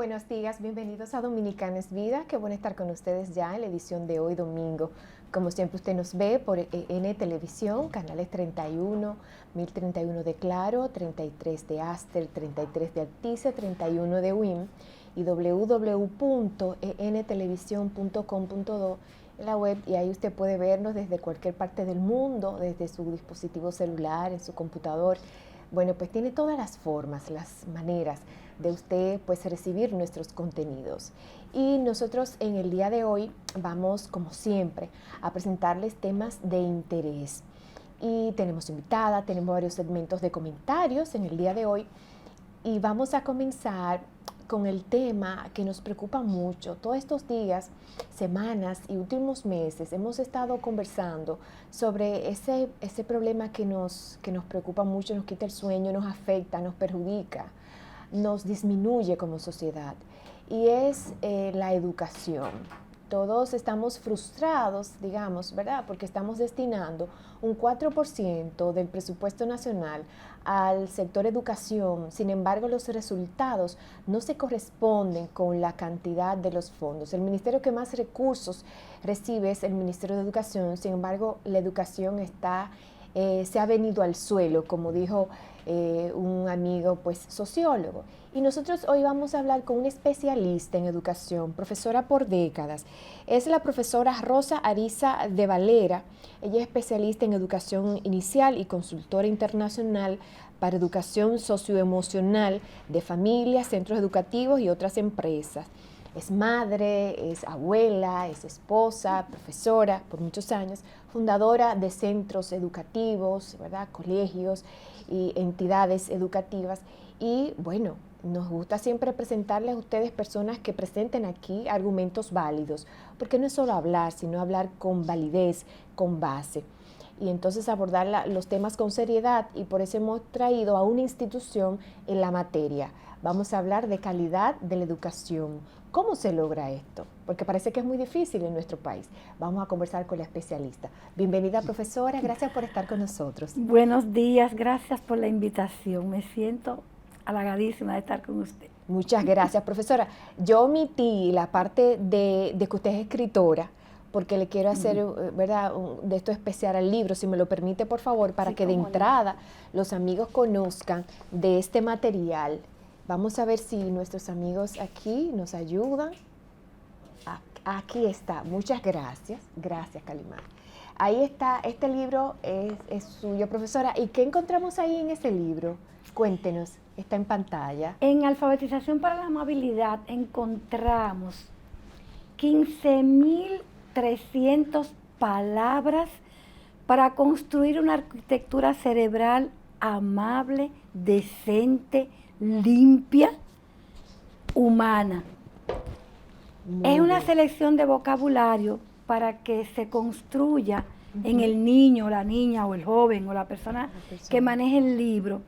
buenos días, bienvenidos a Dominicanas Vida. Qué bueno estar con ustedes ya en la edición de hoy domingo. Como siempre usted nos ve por EN Televisión, canales 31, 1031 de Claro, 33 de Aster, 33 de Altice, 31 de WIM y www.entelevisión.com.do en la web, y ahí usted puede vernos desde cualquier parte del mundo, desde su dispositivo celular, en su computador. Bueno, pues tiene todas las formas, las maneras de usted pues recibir nuestros contenidos. Y nosotros en el día de hoy vamos, como siempre, a presentarles temas de interés. Y tenemos invitada, tenemos varios segmentos de comentarios en el día de hoy. Y vamos a comenzar con el tema que nos preocupa mucho. Todos estos días, semanas y últimos meses hemos estado conversando sobre ese problema que nos preocupa mucho, nos quita el sueño, nos afecta, nos perjudica, nos disminuye como sociedad, y es la educación. Todos estamos frustrados, digamos, ¿verdad? Porque estamos destinando un 4% del presupuesto nacional al sector educación. Sin embargo, los resultados no se corresponden con la cantidad de los fondos. El ministerio que más recursos recibe es el Ministerio de Educación. Sin embargo, la educación se ha venido al suelo, como dijo un amigo pues sociólogo. Y nosotros hoy vamos a hablar con una especialista en educación, profesora por décadas. Es la profesora Rosa Ariza de Valera. Ella es especialista en educación inicial y consultora internacional para educación socioemocional de familias, centros educativos y otras empresas. Es madre, es abuela, es esposa, profesora por muchos años, fundadora de centros educativos, ¿verdad? Colegios y entidades educativas. Y bueno, nos gusta siempre presentarles a ustedes personas que presenten aquí argumentos válidos, porque no es solo hablar, sino hablar con validez, con base. Y entonces abordar los temas con seriedad, y por eso hemos traído a una institución en la materia. Vamos a hablar de calidad de la educación. ¿Cómo se logra esto? Porque parece que es muy difícil en nuestro país. Vamos a conversar con la especialista. Bienvenida, profesora, gracias por estar con nosotros. Buenos días, gracias por la invitación. Me siento halagadísima de estar con usted. Muchas gracias, profesora. Yo omití la parte de que usted es escritora, porque le quiero hacer, ¿verdad?, de esto especial al libro, si me lo permite, por favor, para que de entrada los amigos conozcan de este material. Vamos a ver si nuestros amigos aquí nos ayudan. Aquí está, muchas gracias. Gracias, Calimar. Ahí está, este libro es suyo, profesora. ¿Y qué encontramos ahí en ese libro? Cuéntenos, está en pantalla. En Alfabetización para la Amabilidad encontramos 15.300 palabras para construir una arquitectura cerebral amable, decente, limpia, humana. Es una selección de vocabulario para que se construya en el niño, la niña o el joven o la persona que maneje el libro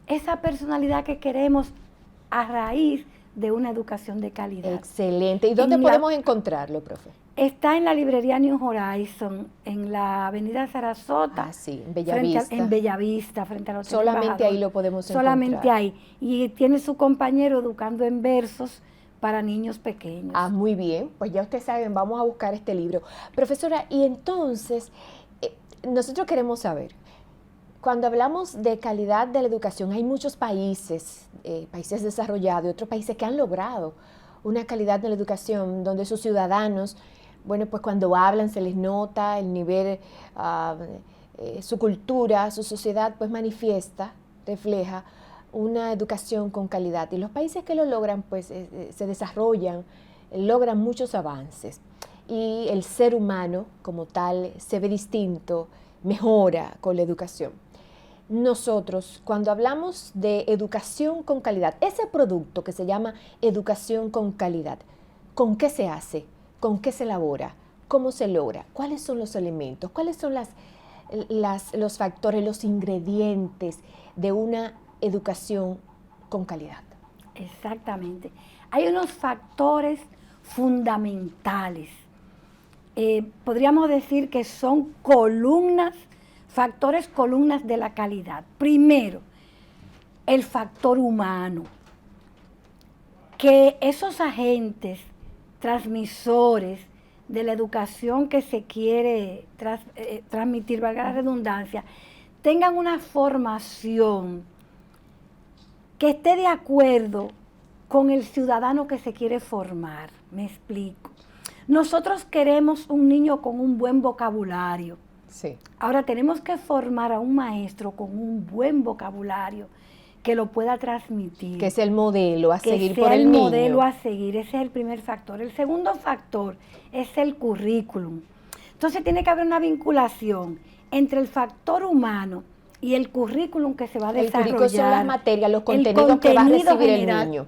esa personalidad que queremos a raíz de una educación de calidad. Excelente. ¿Y dónde podemos encontrarlo, profe? Está en la librería New Horizon, en la avenida Sarasota. Ah, sí, en Bellavista. En Bellavista, frente al Hotel Solamente Embajador. Ahí lo podemos encontrar. Solamente ahí. Y tiene su compañero Educando en Versos para niños pequeños. Ah, muy bien. Pues ya ustedes saben, vamos a buscar este libro. Profesora, y entonces, nosotros queremos saber, cuando hablamos de calidad de la educación, hay muchos países, países desarrollados y otros países que han logrado una calidad de la educación donde sus ciudadanos, bueno, pues cuando hablan se les nota el nivel, su cultura, su sociedad, pues manifiesta, refleja una educación con calidad. Y los países que lo logran, pues se desarrollan, logran muchos avances. Y el ser humano como tal se ve distinto, mejora con la educación. Nosotros, cuando hablamos de educación con calidad, ese producto que se llama educación con calidad, ¿con qué se hace? ¿Con qué se elabora? ¿Cómo se logra? ¿Cuáles son los elementos? ¿Cuáles son los factores, los ingredientes de una educación con calidad? Exactamente. Hay unos factores fundamentales. Podríamos decir que son factores columnas de la calidad. Primero, el factor humano. que esos agentes transmisores de la educación que se quiere transmitir, valga la redundancia, tengan una formación que esté de acuerdo con el ciudadano que se quiere formar. Me explico. Nosotros queremos un niño con un buen vocabulario. Sí. Ahora tenemos que formar a un maestro con un buen vocabulario que lo pueda transmitir. Que es el modelo a seguir por el niño. Que sea el niño. modelo a seguir, ese es el primer factor. El segundo factor es el currículum. Entonces tiene que haber una vinculación entre el factor humano y el currículum que se va a desarrollar. El currículum son las materias, los contenidos que va a recibir el niño.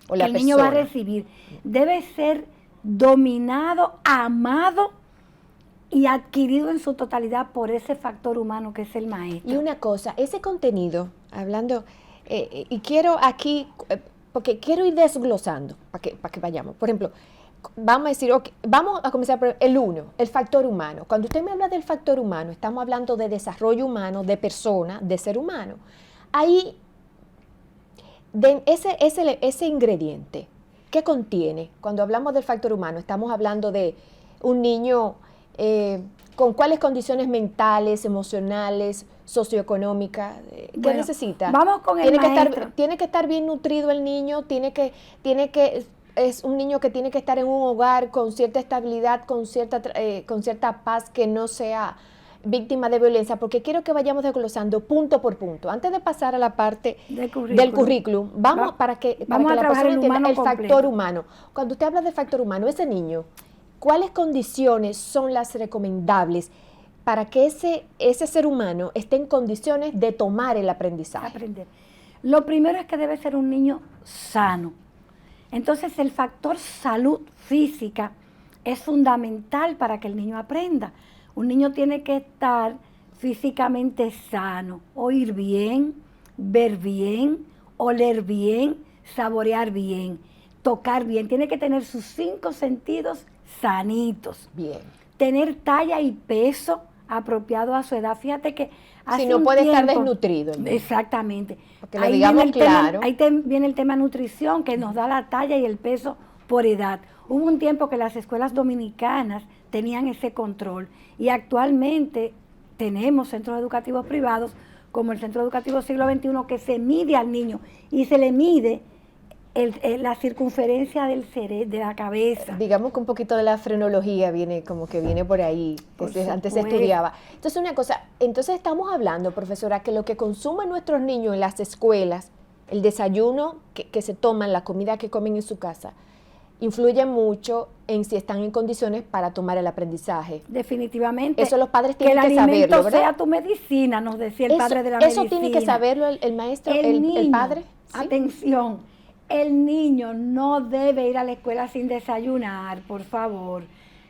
O la el niño va a recibir. Debe ser dominado, amado y adquirido en su totalidad por ese factor humano que es el maestro. Y una cosa, ese contenido, hablando, y quiero aquí, porque quiero ir desglosando, para que vayamos. Por ejemplo, vamos a decir, okay, vamos a comenzar por el uno, el factor humano. Cuando usted me habla del factor humano, estamos hablando de desarrollo humano, de persona, de ser humano. Ahí, ese ingrediente, ¿qué contiene? Cuando hablamos del factor humano, estamos hablando de un niño con cuáles condiciones mentales, emocionales, socioeconómicas, ¿qué necesita? Vamos con el maestro. Tiene que estar bien nutrido el niño, es un niño que tiene que estar en un hogar con cierta estabilidad, con cierta paz, que no sea víctima de violencia, porque quiero que vayamos desglosando punto por punto. Antes de pasar a la parte del currículum, vamos para que la persona entienda el factor humano. Cuando usted habla del factor humano, ese niño, ¿cuáles condiciones son las recomendables para que ese ser humano esté en condiciones de tomar el aprendizaje? Aprender. Lo primero es que debe ser un niño sano. Entonces el factor salud física es fundamental para que el niño aprenda. Un niño tiene que estar físicamente sano, oír bien, ver bien, oler bien, saborear bien, tocar bien. Tiene que tener sus 5 sentidos sanitos. Bien. Tener talla y peso apropiado a su edad. Fíjate que si no puede estar desnutrido. Exactamente. Porque lo digamos claro. Ahí viene el tema nutrición, que nos da la talla y el peso por edad. Hubo un tiempo que las escuelas dominicanas tenían ese control y actualmente tenemos centros educativos privados como el Centro Educativo Siglo XXI que se mide al niño y se le mide la circunferencia del cerebro, de la cabeza. Digamos que un poquito de la frenología viene por ahí, que antes se estudiaba. Entonces una cosa, estamos hablando, profesora, que lo que consumen nuestros niños en las escuelas, el desayuno que se toman, la comida que comen en su casa, influye mucho en si están en condiciones para tomar el aprendizaje. Definitivamente. Eso los padres tienen que saberlo, ¿verdad? Que el alimento sea tu medicina, nos decía el padre de la medicina. Eso tiene que saberlo el maestro, el padre. ¿Sí? Atención, el niño no debe ir a la escuela sin desayunar, por favor.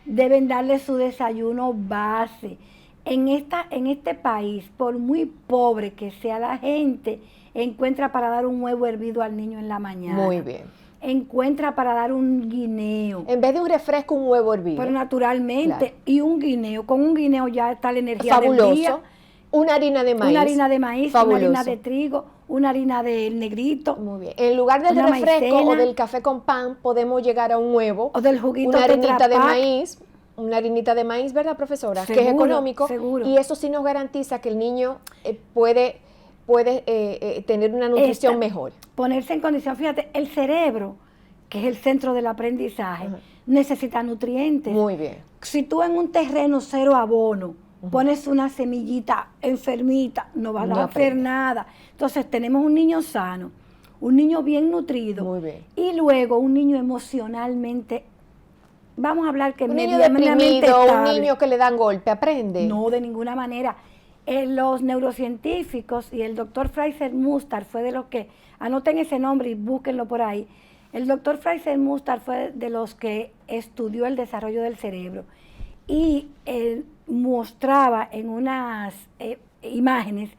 Deben darle su desayuno base. En este país, por muy pobre que sea la gente, encuentra para dar un huevo hervido al niño en la mañana. Muy bien. Encuentra para dar un guineo. En vez de un refresco, un huevo hervido. Pero naturalmente, claro. Y un guineo. Con un guineo ya está la energía fabuloso. Del día. Una harina de maíz. Una harina de maíz, fabuloso. Una harina de trigo, una harina de negrito. Muy bien. En lugar del refresco maicena, o del café con pan, podemos llegar a un huevo. O del juguito una harinita de maíz. Una harinita de maíz, ¿verdad, profesora? Seguro, que es económico. Seguro. Y eso sí nos garantiza que el niño puede tener una nutrición mejor. Ponerse en condición, fíjate, el cerebro, que es el centro del aprendizaje, necesita nutrientes. Muy bien. Si tú en un terreno cero abono pones una semillita enfermita, no vas a hacer nada. Entonces tenemos un niño sano, un niño bien nutrido. Muy bien. Y luego un niño emocionalmente, vamos a hablar que un niño deprimido, un niño que le dan golpe, ¿aprende? No, de ninguna manera. Los neurocientíficos y el doctor Fraser Mustard fue de los que, anoten ese nombre y búsquenlo por ahí. El doctor Fraser Mustard fue de los que estudió el desarrollo del cerebro y él mostraba en unas imágenes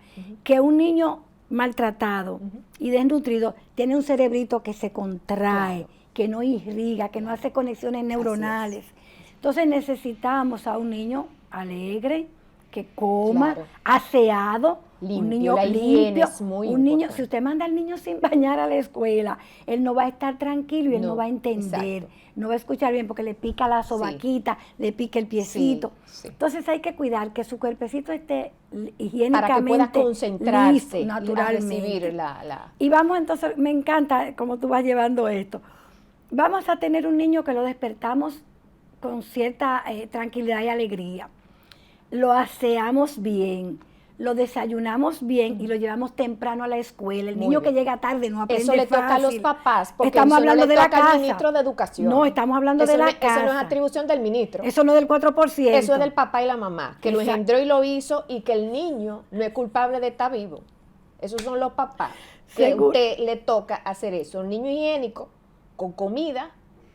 que un niño maltratado y desnutrido tiene un cerebrito que se contrae, que no irriga, que no hace conexiones neuronales. Entonces necesitamos a un niño alegre, que coma, aseado, limpio. La higiene es muy un niño, importante. si usted manda al niño sin bañar a la escuela, él no va a estar tranquilo y él no va a entender, exacto. no va a escuchar bien porque le pica la sobaquita, le pica el piecito. Sí. Entonces hay que cuidar que su cuerpecito esté higiénicamente para que pueda concentrarse listo, y naturalmente. a recibir la... Y vamos entonces, me encanta cómo tú vas llevando esto. Vamos a tener un niño que lo despertamos con cierta tranquilidad y alegría. Lo aseamos bien, lo desayunamos bien y lo llevamos temprano a la escuela. El Muy niño bien. que llega tarde no aprende Eso le toca a los fácil. papás, porque Estamos eso hablando no le de la toca al casa. ministro de Educación. No, estamos hablando Eso de la Eso no es casa. atribución del ministro. Eso no es del 4%. Eso es del papá y la mamá, que lo Exacto. engendró y lo hizo, y que el niño no es culpable de estar vivo. Esos son los papás. Que a Seguro. usted le toca hacer eso. Un niño higiénico, con comida,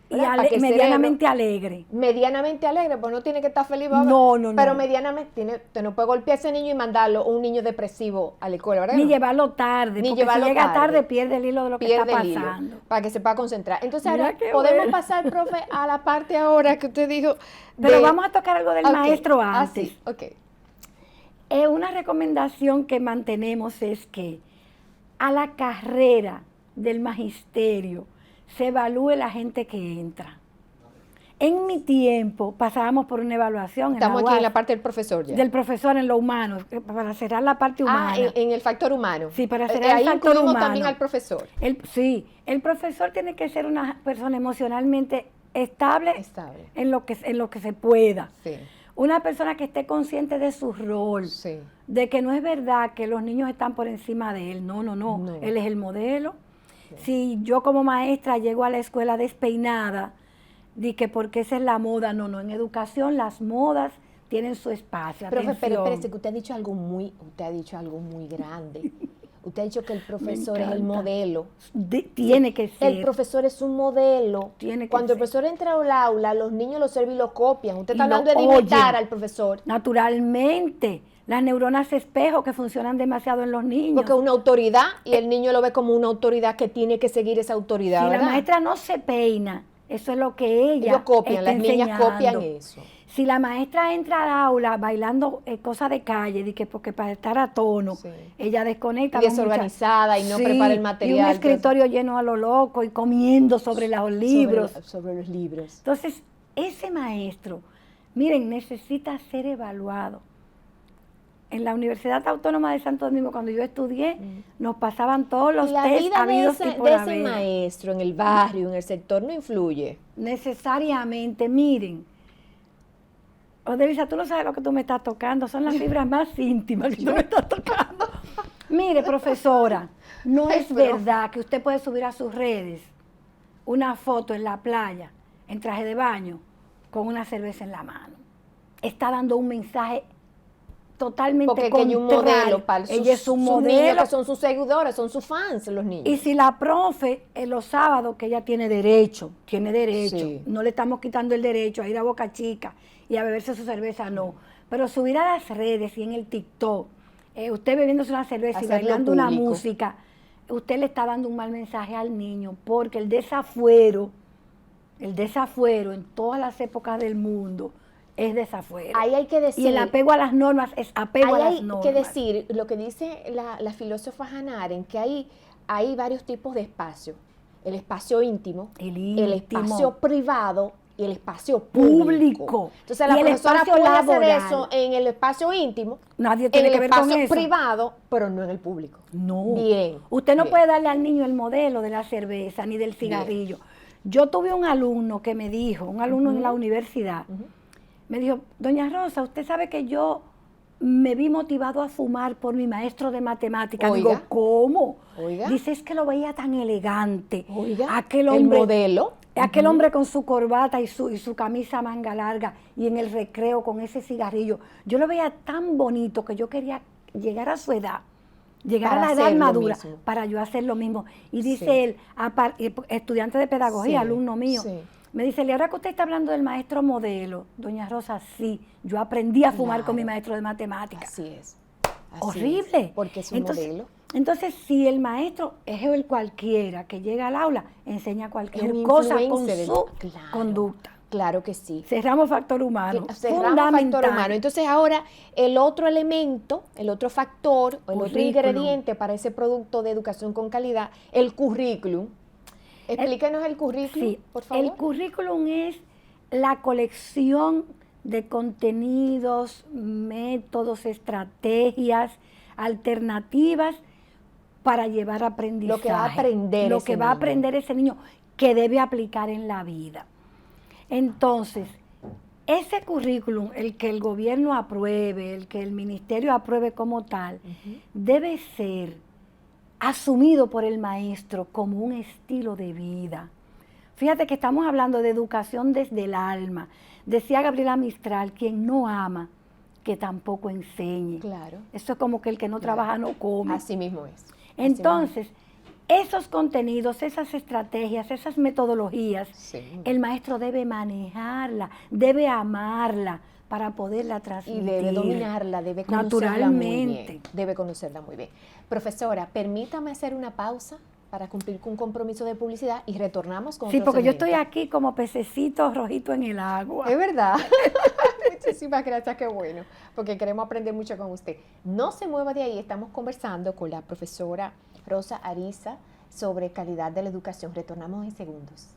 Y ¿verdad? Para que el medianamente alegre. medianamente alegre, pues no tiene que estar feliz, ¿verdad? No, no, no. Pero medianamente, usted no puede golpear a ese niño y mandarlo, un niño depresivo, a la escuela, ¿verdad? Ni No. llevarlo tarde, Ni porque llevarlo si llega tarde. tarde pierde el hilo de lo que Pierde está el hilo, pasando. para que se pueda concentrar. Entonces, Mira ahora qué podemos bueno. pasar, profe, a la parte ahora que usted dijo. Pero vamos a tocar algo del Ok, maestro antes. sí, ok. Una recomendación que mantenemos es que a la carrera del magisterio se evalúe la gente que entra. En mi tiempo pasábamos por una evaluación Estamos aquí en la UAS, parte del profesor ya. del profesor en lo humano, para cerrar la parte humana. En el factor humano. Sí, para cerrar el ahí factor incluimos humano. también al profesor. Sí, el profesor tiene que ser una persona emocionalmente estable, Estable. en lo que se pueda. Sí, Una persona que esté consciente de su rol, sí. de que no es verdad que los niños están por encima de él. No. No. Él es el modelo. Si yo como maestra llego a la escuela despeinada, di que porque esa es la moda. No. En educación las modas tienen su espacio. Profe, pero Atención. espérese, que usted ha dicho algo muy grande. Usted ha dicho que el profesor es el encanta. modelo. Tiene que ser. El profesor es un modelo. Tiene que Cuando el ser. profesor entra al aula, los niños lo observan y lo copian. Usted está Y lo hablando de imitar oyen. al profesor. Naturalmente, las neuronas espejo que funcionan demasiado en los niños. Porque es una autoridad y el niño lo ve como una autoridad que tiene que seguir esa autoridad, Si la ¿verdad? maestra no se peina, eso es lo que ella Ellos copian, está las niñas enseñando. copian eso. Si la maestra entra al aula bailando cosas de calle, de que porque para estar a tono, Sí. ella desconecta. Y desorganizada y no prepara el material. Y un escritorio lleno a lo loco y comiendo sobre los libros. Sobre los libros. Entonces, ese maestro, miren, necesita ser evaluado. En la Universidad Autónoma de Santo Domingo, cuando yo estudié, nos pasaban todos los Y la test vida de habidos y ese, por de ese haber. maestro en el barrio, en el sector, no influye. Necesariamente, miren. Odelisa, tú no sabes lo que tú me estás tocando, son las fibras más íntimas que tú me estás tocando. Mire, profesora, no Ay, es pero- verdad que usted puede subir a sus redes una foto en la playa, en traje de baño, con una cerveza en la mano. Está dando un mensaje totalmente Porque que ella es un contrario. modelo para Ella es un sus niños modelo. que son sus seguidores, son sus fans, los niños. Y si la profe en los sábados, que ella tiene derecho, Sí. no le estamos quitando el derecho a ir a Boca Chica y a beberse su cerveza, no. Pero subir a las redes y en el TikTok, usted bebiéndose una cerveza y Hacerlo bailando una público. música, usted le está dando un mal mensaje al niño, porque el desafuero en todas las épocas del mundo es desafuero. Ahí hay que decir, Y el apego a las normas es apego a ahí las hay normas. que decir lo que dice la filósofa Hannah Arendt, que hay varios tipos de espacio. El espacio íntimo, El el íntimo. espacio privado y el espacio público. Público. Entonces la Y el profesora espacio puede hacer laboral. eso en el espacio íntimo, Nadie en tiene el que ver con espacio eso. privado, pero no en el público. No. Bien. Usted no bien. puede darle al niño el modelo de la cerveza ni del cigarrillo. Yo tuve un alumno que me dijo, un alumno en la universidad, me dijo, doña Rosa, usted sabe que yo me vi motivado a fumar por mi maestro de matemáticas. Oiga. Digo, ¿cómo? Oiga. Dice, es que lo veía tan elegante. Oiga, Aquel el hombre, modelo. Aquel hombre con su corbata y su camisa manga larga y en el recreo con ese cigarrillo. Yo lo veía tan bonito que yo quería llegar a su edad, llegar Para a la edad hacer lo madura mismo. para yo hacer lo mismo. Y dice Sí. él, estudiante de pedagogía, Sí, alumno mío, sí. me dice, y ahora que usted está hablando del maestro modelo, doña Rosa, sí, yo aprendí a fumar con mi Claro. maestro de matemáticas. Así es. Así Horrible. es, porque es un modelo. Entonces, si el maestro es el cualquiera que llega al aula, enseña cualquier Es un cosa con influencer, su claro. conducta. Claro que sí. Cerramos factor humano. Cerramos factor humano. Entonces ahora el otro elemento, el otro factor, el otro ingrediente para ese producto de educación con calidad, el currículum. Explíquenos el currículum, sí, por favor. El currículum es la colección de contenidos, métodos, estrategias, alternativas para llevar aprendizaje. Lo que va a aprender Lo que va a aprender ese niño que debe aplicar en la vida. Entonces, ese currículum, el que el gobierno apruebe, el que el ministerio apruebe como tal, debe ser asumido por el maestro como un estilo de vida. Fíjate que estamos hablando de educación desde el alma. Decía Gabriela Mistral, quien no ama, que tampoco enseñe. Claro. Eso es como que el que no trabaja no come. Así mismo es. Entonces, esos contenidos, esas estrategias, esas metodologías, el maestro debe manejarla, debe amarla para poderla transmitir. Y debe dominarla, debe conocerla muy bien. Debe conocerla muy bien. Profesora, permítame hacer una pausa para cumplir con un compromiso de publicidad y retornamos con Sí, porque yo estoy aquí como pececito rojito en el agua. Es verdad. Muchísimas gracias, qué bueno, porque queremos aprender mucho con usted. No se mueva de ahí, estamos conversando con la profesora Rosa Ariza sobre calidad de la educación. Retornamos en segundos.